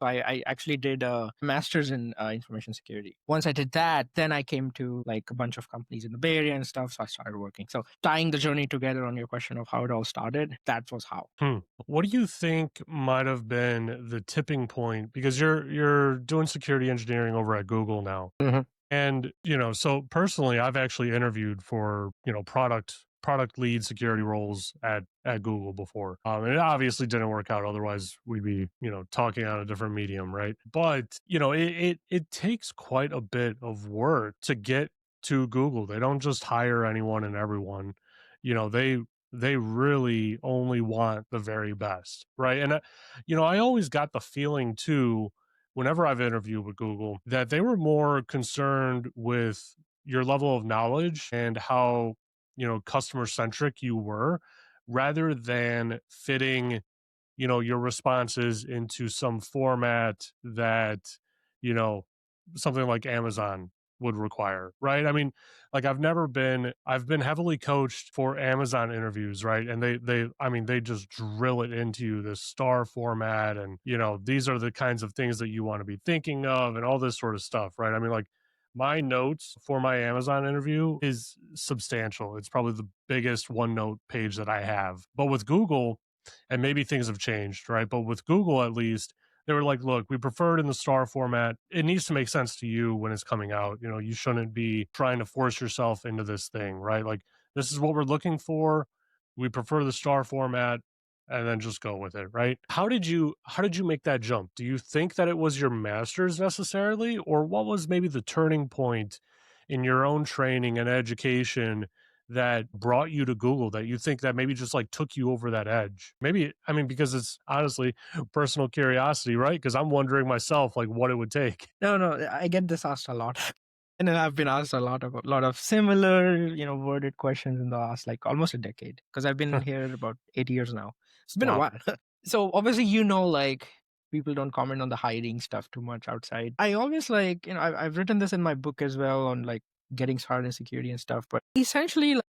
I actually did a master's in information security. Once I did that, then I came to like a bunch of companies in the Bay Area and stuff. So I started working. So tying the journey together on your question of how it all started, that was how. What do you think might have been the tipping point? Because you're doing security engineering over at Google now. Mhm. And, so personally, I've actually interviewed for, product lead security roles at Google before. And it obviously didn't work out. Otherwise we'd be, talking on a different medium. Right. But, it takes quite a bit of work to get to Google. They don't just hire anyone and everyone, you know, they really only want the very best. Right. And, I always got the feeling too, whenever I've interviewed with Google, that they were more concerned with your level of knowledge and how, customer centric you were rather than fitting, your responses into some format that, you know, something like Amazon would require, right? I mean, like I've been heavily coached for Amazon interviews, right? And they just drill it into you, this star format. And, these are the kinds of things that you want to be thinking of and all this sort of stuff, right? I mean, like my notes for my Amazon interview is substantial. It's probably the biggest OneNote page that I have. But with Google, and maybe things have changed, right? But with Google, at least, they were like, look, we prefer it in the star format. It needs to make sense to you when it's coming out. You shouldn't be trying to force yourself into this thing, right? Like, this is what we're looking for. We prefer the star format, and then just go with it, right? How did you make that jump? Do you think that it was your master's necessarily, or what was maybe the turning point in your own training and education that brought you to Google, that you think that maybe just like took you over that edge? Maybe, I mean, because it's honestly personal curiosity, right? Because I'm wondering myself, like, what it would take. No, I get this asked a lot. And then I've been asked a lot of similar, worded questions in the last like almost a decade. Because I've been here about 8 years now. It's been a Wow. while. So obviously, like people don't comment on the hiring stuff too much outside. I always like, I've written this in my book as well on like getting started in security and stuff. But essentially, like,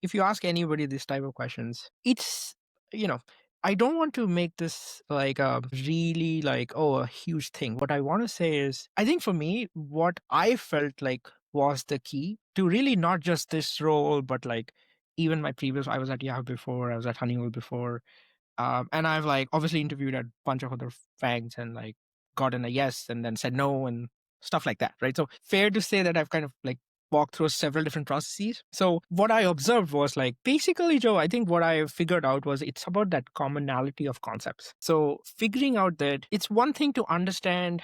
if you ask anybody this type of questions, it's, you know, I don't want to make this like a really like, oh, a huge thing. What I want to say is, I think for me, what I felt like was the key to really not just this role, but like even my previous, I was at Yahoo before, I was at Honeywell before. And I've like obviously interviewed at a bunch of other fangs and like gotten a yes and then said no and stuff like that. Right. So fair to say that I've kind of like walked through several different processes. So what I observed was like basically, Joe, I think what I figured out was it's about that commonality of concepts. So figuring out that it's one thing to understand,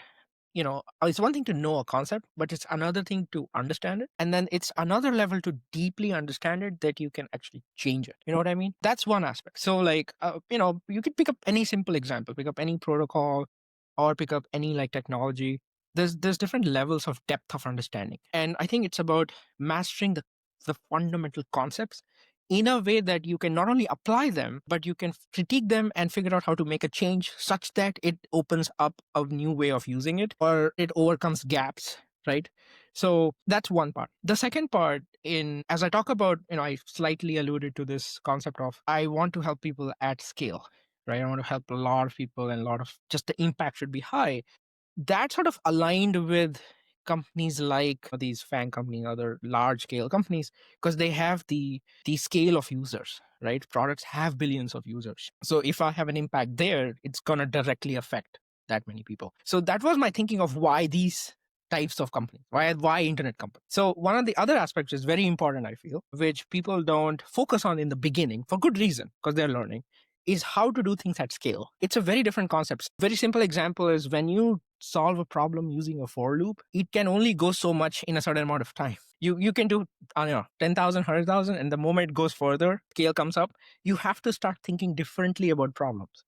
it's one thing to know a concept, but it's another thing to understand it. And then it's another level to deeply understand it that you can actually change it. You know what I mean? That's one aspect. So like, you could pick up any simple example, pick up any protocol or pick up any like technology. There's different levels of depth of understanding. And I think it's about mastering the fundamental concepts in a way that you can not only apply them, but you can critique them and figure out how to make a change such that it opens up a new way of using it or it overcomes gaps, right? So that's one part. The second part, as I talk about, I slightly alluded to this concept of I want to help people at scale, right? I want to help a lot of people and a lot of just the impact should be high. That sort of aligned with companies like these FANG companies, other large scale companies, because they have the scale of users, right? Products have billions of users. So if I have an impact there, it's going to directly affect that many people. So that was my thinking of why these types of companies, why internet companies. So one of the other aspects is very important, I feel, which people don't focus on in the beginning for good reason, because they're learning, is how to do things at scale. It's a very different concept. Very simple example is when you solve a problem using a for loop, it can only go so much in a certain amount of time. You can do, I don't know, 10,000, 100,000, and the moment it goes further, scale comes up, you have to start thinking differently about problems.